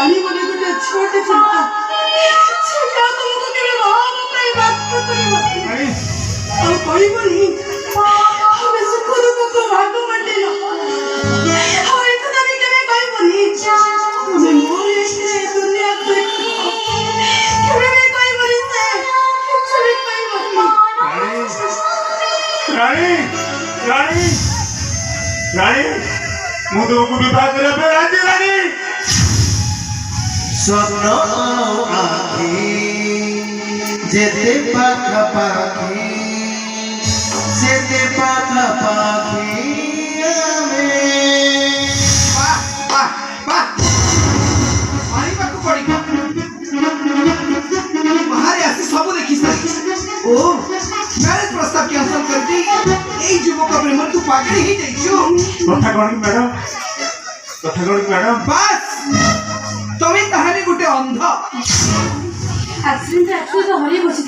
रानी बोली गोटे छोटे चिंता सेटा तुमको केबे भाव पाई बात करिबो और कहबोनी हमें सुख दुख को भाग मंडेलो और एकदा भी केबे कहबोनी तुम मोरे से दुनिया से केबे भी कहबोनी से चले कहबोनी रानी रानी रानी मुझे विवाह करे पे राजी रानी स्वप्न आखी जेते पाखा पाखी जेते पाखा पाखी वाह वाह वाह मारी पाको पड़ी बाहर आसी सब देखि सारी ओ मैरिज प्रस्ताव कैंसिल कर दी ए युवक प्रेम तू पागल ही जाइछु कथा कोन मैडम बस तुम्हें कहानी गोटे अंध एक्सीडेंट हरि बसी